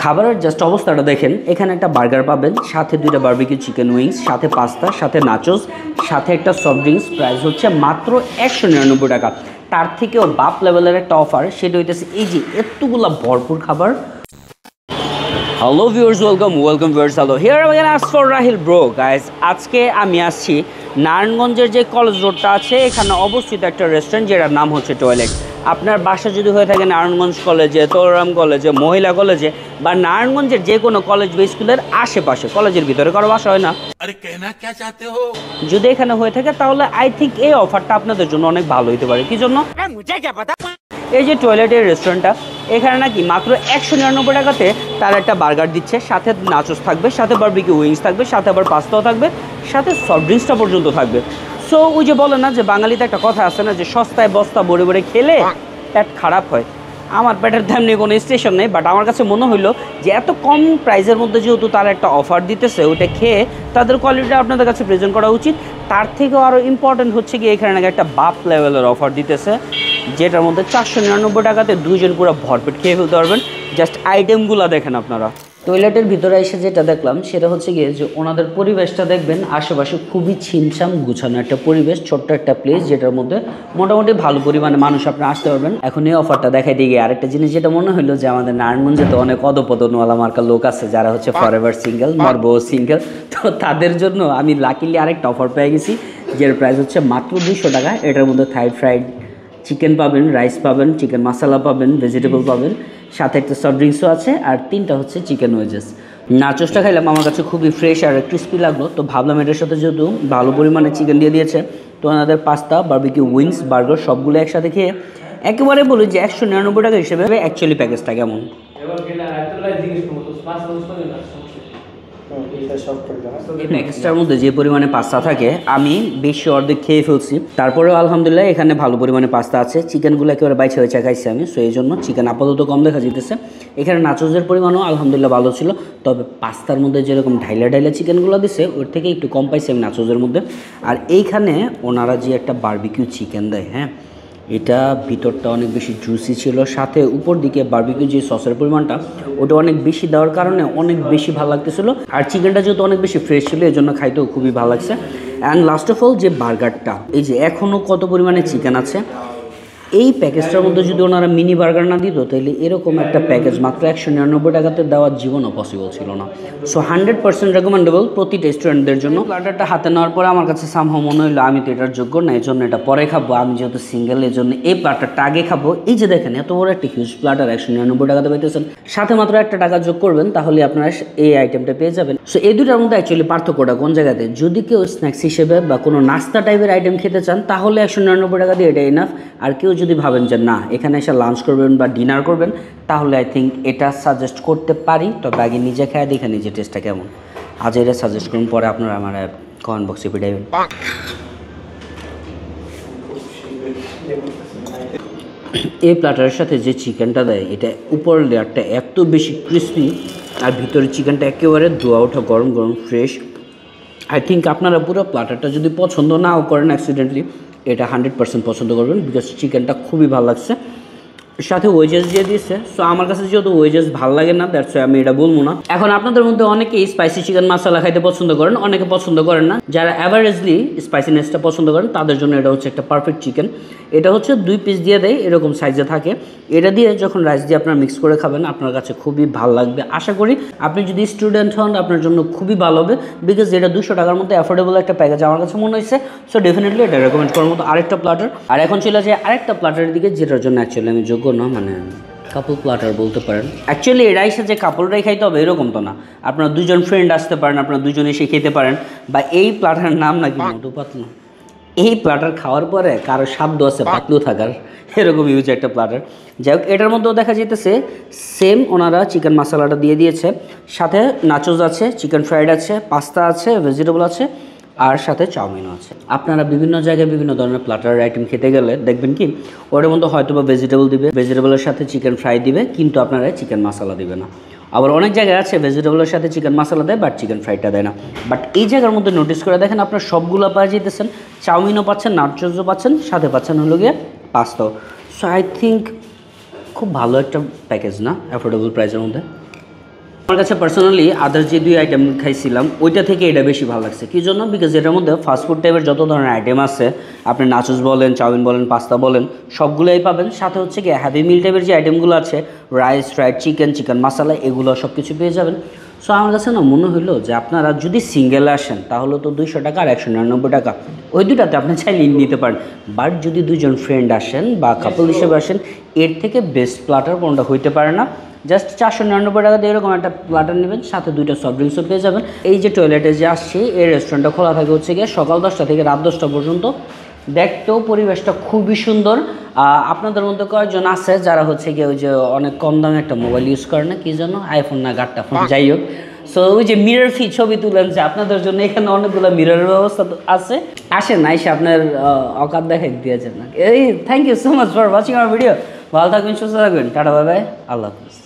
খাবারের জাস্ট অবস্থাটা দেখেন, এখানে একটা বার্গার পাবেন, সাথে 2টা বারবিকিউ চিকেন উইংস, সাথে পাস্তা, সাথে নাচোস, সাথে একটা সফট ড্রিঙ্কস। প্রাইস হচ্ছে মাত্র 199 টাকা। তার থেকেও বাপ লেভেলের একটা অফার, সেটা হইতেছে এই যে এতগুলা ভরপুর খাবার। Hello viewers, welcome viewers, hello here again as for Rahil bro guys. আজকে আমি আসছি নারায়ণগঞ্জের যে কলেজ রোডটা আছে, এখানে অবস্থিত একটা রেস্টুরেন্ট যেটার নাম হচ্ছে টয়লেট। আপনার বাসা যদি হয়ে থাকে নারায়ণগঞ্জ কলেজে, তোরাম কলেজে, মহিলা কলেজে বা নারায়ণগঞ্জের যে কোনো কলেজ বা স্কুলের আশেপাশে, কলেজের ভিতরে কারো বাসা হয় না, আরে কেনা কে চাতে হো, যদি এখানে হয়ে থাকে তাহলে আই থিঙ্ক এই অফারটা আপনাদের জন্য অনেক ভালো হতে পারে। কি জন্য? এই যে টয়লেটের রেস্টুরেন্টটা, এখানে নাকি মাত্র 199 টাকাতে তার একটা বার্গার দিচ্ছে, সাথে নাচোস থাকবে, সাথে বারবিকিউ উইংস থাকবে, সাথে আবার পাস্তাও থাকবে, সাথে সফট ড্রিঙ্কসটা পর্যন্ত থাকবে। সো ওই যে বলে না যে বাঙালিতে একটা কথা আছে না যে সস্তায় বস্তা ভরে ভরে খেলে পেট খারাপ হয়। আমার পেটের তেমনি কোনো স্টেশন নেই, বাট আমার কাছে মনে হইলো যে এত কম প্রাইসের মধ্যে যেহেতু তারা একটা অফার দিতেছে, ওইটা খেয়ে তাদের কোয়ালিটিটা আপনাদের কাছে প্রেজেন্ট করা উচিত। তার থেকেও আরও ইম্পর্টেন্ট হচ্ছে কি, এখানে নাকি একটা বাপ লেভেলের অফার দিতেছে, যেটার মধ্যে 499 টাকাতে 2 জন পুরো ভরপেট খেয়ে ফেলতে পারবেন। জাস্ট আইটেমগুলো দেখেন আপনারা। টয়লেটের ভিতরে এসে যেটা দেখলাম সেটা হচ্ছে গিয়ে যে ওনাদের পরিবেশটা দেখবেন, আশেপাশে খুবই ছিমছাম গুছানো একটা পরিবেশ, ছোট্ট একটা প্লেস যেটার মধ্যে মোটামুটি ভালো পরিমাণে মানুষ আপনি আসতে পারবেন। এখন এই অফারটা দেখাই দিয়ে আরেকটা জিনিস যেটা মনে হলো যে আমাদের নারায়ণগঞ্জে তো অনেক অধপতনওয়ালা মার্কা লোক আছে যারা হচ্ছে ফরএভার সিঙ্গেল, মরবো সিঙ্গেল, তো তাদের জন্য আমি লাকিলি আরেকটা অফার পেয়ে গেছি, যেটার প্রাইস হচ্ছে মাত্র 200 টাকা। এটার মধ্যে থাই ফ্রাইড চিকেন পাবেন, রাইস পাবেন, চিকেন মশলা পাবেন, ভেজিটেবল পাবেন, সাথে একটা সফট ড্রিঙ্কসও আছে, আর 3টা হচ্ছে চিকেন ওয়েজেস। নাচোসটা খাইলাম, আমার কাছে খুবই ফ্রেশ আর ক্রিস্পি লাগলো, তো ভাবলাম এটার সাথে যেহেতু ভালো পরিমাণে চিকেন দিয়ে দিয়েছে, তো ওনাদের পাস্তা, বারবিকিউ উইংস, বার্গার সবগুলো একসাথে খেয়ে একেবারে বলি যে 199 টাকা হিসেবে অ্যাকচুয়ালি প্যাকেজটা কেমন। এই প্যাকেজটার মধ্যে যে পরিমাণে পাস্তা থাকে আমি বেশি অর্ধেক খেয়ে ফেলছি, তারপরেও আলহামদুলিল্লাহ এখানে ভালো পরিমাণে পাস্তা আছে। চিকেনগুলো একেবারে বাইছে হয়েছে খাইছি আমি, সো এই জন্য চিকেন আপাতত কম দেখা যেতেছে। এখানে নাচোসের পরিমাণও আলহামদুলিল্লাহ ভালো ছিল, তবে পাস্তার মধ্যে যেরকম ঢাইলা চিকেনগুলো দিছে ওর থেকে একটু কম পাইছি আমি নাচোসের মধ্যে। আর এইখানে ওনারা যে একটা বারবিকিউ চিকেন দেয়, হ্যাঁ, এটা ভিতরটা অনেক বেশি জুসি ছিল, সাথে উপর দিকে বারবিকিউ যে সসের পরিমাণটা ওটা অনেক বেশি দেওয়ার কারণে অনেক বেশি ভালো লাগতেছিল। আর চিকেনটা যেহেতু অনেক বেশি ফ্রেশ ছিল এই জন্য খাইতেও খুবই ভালো লাগছে। অ্যান্ড লাস্ট অফ অল যে বার্গারটা, এই যে এখনও কত পরিমাণে চিকেন আছে, এই প্যাকেজটার মধ্যে যদি ওনারা মিনি বার্গার না দিত তাহলে এরকম একটা প্যাকেজ মাত্র 199 টাকাতে দেওয়ার জীবনও পসিবল ছিল না। সো 100% রেকমেন্ডেবল প্রতিটা স্টুডেন্টদের জন্য। প্ল্যাটারটা হাতে নেওয়ার পরে আমার কাছে সামহাও মনে হলো আমি তো এটার যোগ্য না, এই জন্য এটা পরে খাবো, আমি যেহেতু সিঙ্গেল এই জন্য এই প্ল্যাটারটা আগে খাবো। এই যে দেখেন এত বড় একটা হিউজ প্ল্যাটার 199 টাকাতে পাইতেছেন, সাথে মাত্র 1 টাকা যোগ করবেন তাহলে আপনারা এই আইটেমটা পেয়ে যাবেন। সো এই দুটার মধ্যে অ্যাকচুয়ালি পার্থক্যটা কোন জায়গাতে, যদি কেউ স্ন্যাক্স হিসেবে বা কোনো নাস্তা টাইপের আইটেম খেতে চান তাহলে 199 টাকা দিয়ে এটা ইনাফ। আর কেউ যদি ভাবেন যে না এখানে এসে লাঞ্চ করবেন বা ডিনার করবেন তাহলে আই থিঙ্ক এটা সাজেস্ট করতে পারি, তবে আগে নিজে খেয়ে দেখে নিজে টেস্টটা কেমন। আজ এটা সাজেস্ট করুন, পরে আপনারা আমার কমেন্ট বক্সে পিটাইবেন। এই প্ল্যাটারের সাথে যে চিকেনটা দেয় এটা উপরের লেয়ারটা এত বেশি ক্রিস্পি, আর ভিতরে চিকেনটা একেবারে ধোয়া ওঠা গরম গরম ফ্রেশ। আই থিঙ্ক আপনারা পুরো প্ল্যাটারটা যদি পছন্দ নাও করেন অ্যাক্সিডেন্টলি, এটা 100% পছন্দ করবেন, বিকজ চিকেনটা খুবই ভালো লাগছে। সাথে ওয়েজেস দিয়ে দিয়েছে, সো আমার কাছে যেহেতু ওয়েজেস ভালো লাগে না, দ্যাটস আমি এটা বলবো না। এখন আপনাদের মধ্যে অনেকেই স্পাইসি চিকেন মশলা খাইতে পছন্দ করেন, অনেকে পছন্দ করেন না। যারা অ্যাভারেজলি স্পাইসিনেসটা পছন্দ করেন তাদের জন্য এটা হচ্ছে একটা পারফেক্ট চিকেন। এটা হচ্ছে 2 পিস দিয়ে দেয়, এরকম সাইজে থাকে। এটা দিয়ে যখন রাইস দিয়ে আপনারা মিক্স করে খাবেন আপনার কাছে খুবই ভালো লাগবে। আশা করি আপনি যদি স্টুডেন্ট হন আপনার জন্য খুবই ভালো হবে, বিকজ এটা 200 টাকার মধ্যে অ্যাফোর্ডেবল একটা প্যাকেজ আমার কাছে মনে হয়েছে। সো ডেফিনেটলি এটা রেকমেন্ড করার মতো আরেকটা প্ল্যাটার। আর এখন চলে যায় আরেকটা প্ল্যাটারের দিকে, যেটার জন্য অ্যাকচুয়ালি আমি যোগ্য না, মানে কাপল প্ল্যাটার বলতে পারেন। অ্যাকচুয়ালি এই রাইসে যে কাপলরাই খাইতে হবে এরকম তো না, আপনারা 2 জন ফ্রেন্ড আসতে পারেন, আপনারা 2 জন এসে খেতে পারেন। বা এই প্ল্যাটারের নাম নাকি মোটু পাতলু, এই প্ল্যাটার খাওয়ার পরে কারো সাধ্য আছে পাতলু থাকার, এরকম ইউজ একটা প্ল্যাটার। যাই হোক, এটার মধ্যেও দেখা যেতেছে সেম ওনারা চিকেন মশলাটা দিয়ে দিয়েছে, সাথে নাচোস আছে, চিকেন ফ্রাইড আছে, পাস্তা আছে, ভেজিটেবল আছে, আর সাথে চাউমিনও আছে। আপনারা বিভিন্ন জায়গায় বিভিন্ন ধরনের প্ল্যাটার আইটেম খেতে গেলে দেখবেন কি ওটার মধ্যে হয়তো বা ভেজিটেবল দিবে, ভেজিটেবলের সাথে চিকেন ফ্রাই দিবে, কিন্তু আপনারা চিকেন মশলা দিবে না। আবার অনেক জায়গায় আছে ভেজিটেবলের সাথে চিকেন মশলা দেয় বাট চিকেন ফ্রাইটা দেয় না। বাট এই জায়গার মধ্যে নোটিস করে দেখেন আপনার সবগুলো পাওয়া যেতেছেন, চাউমিনও পাচ্ছেন, নাচোসও পাচ্ছেন, সাথে পাচ্ছেন হলো গিয়ে পাস্তাও। সো আই থিঙ্ক খুব ভালো একটা প্যাকেজ না, অ্যাফোর্ডেবল প্রাইসের মধ্যে। আমার কাছে পার্সোনালি আদার যে 2 আইটেম খাইছিলাম ওইটা থেকে এটা বেশি ভালো লাগছে কী জন্য, বিকজ এটার মধ্যে ফাস্টফুড টাইপের যত ধরনের আইটেম আছে, আপনি নাচুস বলেন, চাউমিন বলেন, পাস্তা বলেন, সবগুলোই পাবেন। সাথে হচ্ছে কি হ্যাভি মিল টাইপের যে আইটেমগুলো আছে, রাইস, ফ্রাইড চিকেন, চিকেন মশলা, এগুলো সব কিছু পেয়ে যাবেন। সো আমার কাছে না মনে হলো যে আপনারা যদি সিঙ্গেল আসেন তাহলে তো 200 টাকা আর 199 টাকা, ওই দুটাতে আপনি চাইলে নিতে পারেন। বাট যদি 2 জন ফ্রেন্ড আসেন বা কাপল হিসেবে আসেন, এর থেকে বেস্ট প্ল্যাটার কোনটা হইতে পারে না। জাস্ট 499 টাকা দিয়ে এরকম একটা প্ল্যাটার নেবেন, সাথে 2টা সফট ড্রিঙ্কসও পেয়ে যাবেন। এই যে টয়লেটে যে আসছি, এই রেস্টুরেন্টটা খোলা থাকে হচ্ছে গিয়ে সকাল 10টা থেকে রাত 10টা পর্যন্ত। দেখতেও পরিবেশটা খুবই সুন্দর। আপনাদের মধ্যে কয়েকজন আছে যারা হচ্ছে গিয়ে ওই যে অনেক কম দামে একটা মোবাইল ইউজ করে না, কি জন্য আইফোন না গাট্টা ফোন, যাই হোক। সো ওই যে মিরর ফি ছবি তুলেন যে আপনাদের জন্য এখানে অনেকগুলো মিররের ব্যবস্থা আছে। আসেন না, এসে আপনার অকাত দেখাই দিয়েছেন না। এই thank you so much for watching our video. ভালো থাকবেন, সুস্থ থাকবেন, টাটা, বাই বাই, আল্লাহ হাফিজ।